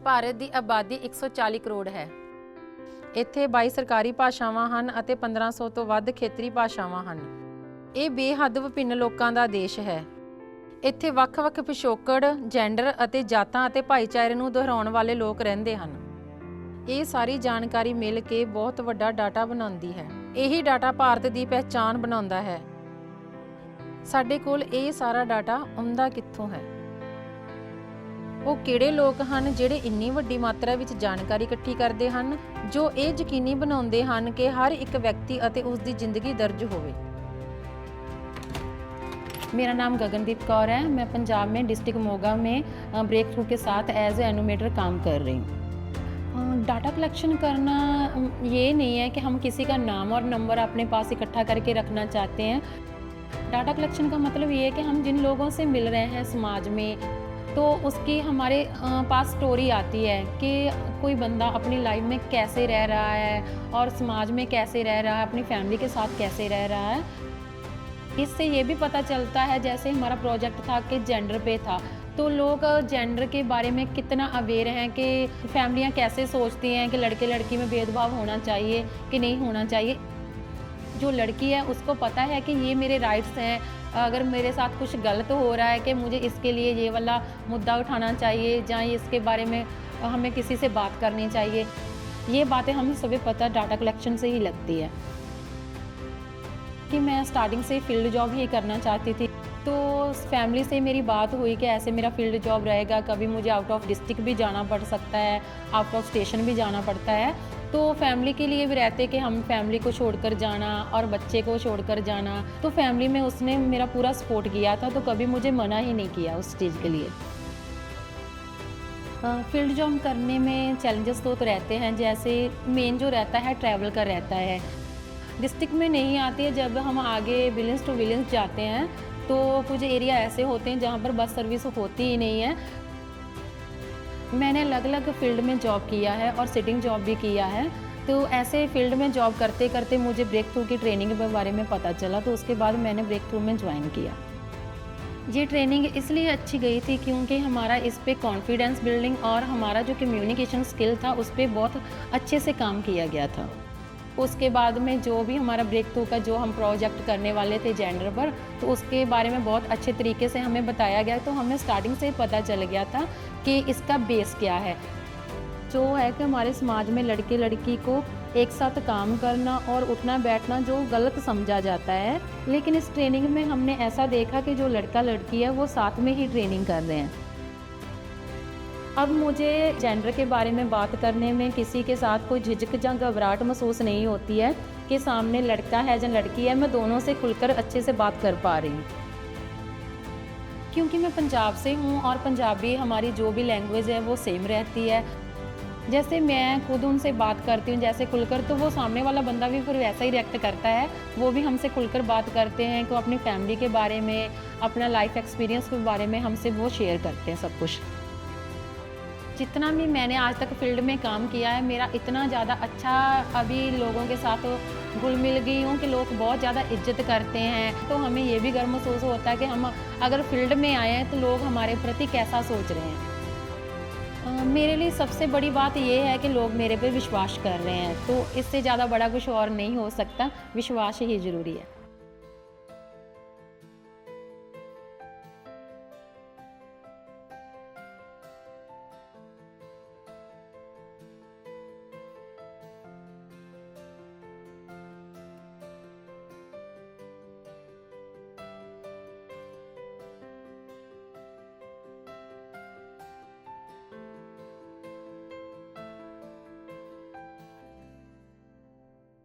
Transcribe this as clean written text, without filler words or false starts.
ਭਾਰਤ ਦੀ ਆਬਾਦੀ 140 ਕਰੋੜ ਹੈ। ਇੱਥੇ 22 ਸਰਕਾਰੀ ਭਾਸ਼ਾਵਾਂ ਹਨ ਅਤੇ 1500 ਤੋਂ ਵੱਧ ਖੇਤਰੀ ਭਾਸ਼ਾਵਾਂ ਹਨ। ਇਹ ਬੇਹੱਦ ਵਿਭਿੰਨ ਲੋਕਾਂ ਦਾ ਦੇਸ਼ ਹੈ। ਇੱਥੇ ਵੱਖ-ਵੱਖ ਪਿਛੋਕੜ, ਜੈਂਡਰ ਅਤੇ ਜਾਤਾਂ ਅਤੇ ਭਾਈਚਾਰੇ ਨੂੰ ਦੁਹਰਾਉਣ ਵਾਲੇ ਲੋਕ ਰਹਿੰਦੇ ਹਨ। ਇਹ ਸਾਰੀ ਜਾਣਕਾਰੀ ਮਿਲ ਕੇ ਬਹੁਤ ਵੱਡਾ ਡਾਟਾ ਬਣਾਉਂਦੀ ਹੈ। ਇਹੀ ਡਾਟਾ ਭਾਰਤ ਦੀ ਪਹਿਚਾਣ ਬਣਾਉਂਦਾ ਹੈ। ਸਾਡੇ ਕੋਲ ਇਹ ਸਾਰਾ ਡਾਟਾ ਆਉਂਦਾ ਕਿੱਥੋਂ ਹੈ? ਉਹ ਕਿਹੜੇ ਲੋਕ ਹਨ ਜਿਹੜੇ ਇੰਨੀ ਵੱਡੀ ਮਾਤਰਾ ਵਿੱਚ ਜਾਣਕਾਰੀ ਇਕੱਠੀ ਕਰਦੇ ਹਨ, ਜੋ ਇਹ ਯਕੀਨੀ ਬਣਾਉਂਦੇ ਹਨ ਕਿ ਹਰ ਇੱਕ ਵਿਅਕਤੀ ਅਤੇ ਉਸ ਦੀ ਜ਼ਿੰਦਗੀ दर्ज होवे। मेरा नाम गगनदीप कौर है। मैं पंजाब में डिस्ट्रिक्ट मोगा में ब्रेक थ्रू के साथ एज ए एनिमेटर काम कर रही हूँ। डाटा कलेक्शन करना ये नहीं है कि हम किसी का नाम और नंबर अपने पास इकट्ठा करके रखना चाहते हैं। डाटा कलेक्शन का मतलब ये है कि हम जिन लोगों से मिल रहे हैं समाज में, तो उसकी हमारे पास स्टोरी आती है कि कोई बंदा अपनी लाइफ में कैसे रह रहा है और समाज में कैसे रह रहा है, अपनी फैमिली के साथ कैसे रह रहा है। इससे ये भी पता चलता है, जैसे हमारा प्रोजेक्ट था कि जेंडर पे था, तो लोग जेंडर के बारे में कितना अवेयर हैं कि फैमिलियाँ कैसे सोचती हैं कि लड़के लड़की में भेदभाव होना चाहिए कि नहीं होना चाहिए। जो लड़की है उसको पता है कि ये मेरे राइट्स हैं, अगर मेरे साथ कुछ गलत हो रहा है कि मुझे इसके लिए ये वाला मुद्दा उठाना चाहिए या इसके बारे में हमें किसी से बात करनी चाहिए। ये बातें हमें सभी पता डाटा कलेक्शन से ही लगती है। कि मैं स्टार्टिंग से फील्ड जॉब ही करना चाहती थी, तो फैमिली से मेरी बात हुई कि ऐसे मेरा फील्ड जॉब रहेगा, कभी मुझे आउट ऑफ डिस्ट्रिक्ट भी जाना पड़ सकता है, आउट ऑफ स्टेशन भी जाना पड़ता है। तो फैमिली के लिए भी रहते कि हम फैमिली को छोड़कर जाना और बच्चे को छोड़कर जाना, तो फैमिली में उसने मेरा पूरा सपोर्ट किया था, तो कभी मुझे मना ही नहीं किया उस चीज़ के लिए। फील्ड जॉब करने में चैलेंजेस तो रहते हैं, जैसे मेन जो रहता है ट्रैवल का रहता है। डिस्ट्रिक्ट में नहीं आती है, जब हम आगे विलेज टू विलेज जाते हैं तो कुछ एरिया ऐसे होते हैं जहाँ पर बस सर्विस होती ही नहीं है। मैंने अलग अलग फील्ड में जॉब किया है और सिटिंग जॉब भी किया है, तो ऐसे फील्ड में जॉब करते करते मुझे ब्रेक थ्रू की ट्रेनिंग के बारे में पता चला, तो उसके बाद मैंने ब्रेक थ्रू में ज्वाइन किया। ये ट्रेनिंग इसलिए अच्छी गई थी क्योंकि हमारा इस पे कॉन्फिडेंस बिल्डिंग और हमारा जो कम्युनिकेशन स्किल था उस पर बहुत अच्छे से काम किया गया था। उसके बाद में जो भी हमारा ब्रेक थ्रू का जो हम प्रोजेक्ट करने वाले थे जेंडर पर, तो उसके बारे में बहुत अच्छे तरीके से हमें बताया गया, तो हमें स्टार्टिंग से ही पता चल गया था कि इसका बेस क्या है। जो है कि हमारे समाज में लड़के लड़की को एक साथ काम करना और उठना बैठना जो गलत समझा जाता है, लेकिन इस ट्रेनिंग में हमने ऐसा देखा कि जो लड़का लड़की है वो साथ में ही ट्रेनिंग कर रहे हैं। अब मुझे जेंडर के बारे में बात करने में किसी के साथ कोई झिझक या घबराहट महसूस नहीं होती है कि सामने लड़का है या लड़की है, मैं दोनों से खुलकर अच्छे से बात कर पा रही हूँ। क्योंकि मैं पंजाब से हूँ और पंजाबी हमारी जो भी लैंग्वेज है वो सेम रहती है। जैसे मैं खुद उनसे बात करती हूँ जैसे खुलकर, तो वो सामने वाला बंदा भी फिर वैसा ही रिएक्ट करता है। वो भी हमसे खुलकर बात करते हैं कि अपनी फैमिली के बारे में, अपना लाइफ एक्सपीरियंस के बारे में हमसे वो शेयर करते हैं सब कुछ। जितना भी मैंने आज तक फील्ड में काम किया है, मेरा इतना ज़्यादा अच्छा अभी लोगों के साथ घुल मिल गई हूँ कि लोग बहुत ज़्यादा इज्जत करते हैं। तो हमें ये भी गर्व महसूस होता है कि हम अगर फील्ड में आए हैं तो लोग हमारे प्रति कैसा सोच रहे हैं। मेरे लिए सबसे बड़ी बात ये है कि लोग मेरे पे विश्वास कर रहे हैं, तो इससे ज़्यादा बड़ा कुछ और नहीं हो सकता। विश्वास ही ज़रूरी है।